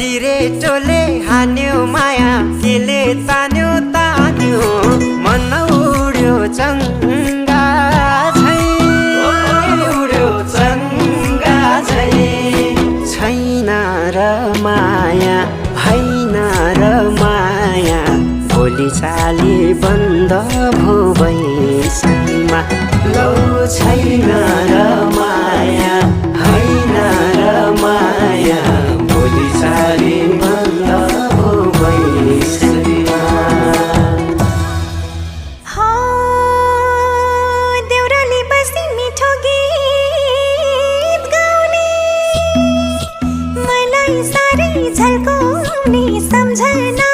सिरेटोले हान्यो माया केले तान्यो तान्यो मन उड्यो चङ्गा झै उड्यो चङ्गा झै छैन र माया होइन र माया भोलि चाली बन्द भो बैसैमा लौ छैन र माया होइन र माया भोलि चाली बन्द भो बैसैमा देउराली बसी मिठो गीत गाउने मलाई साह्रै झल्काउने सम्झना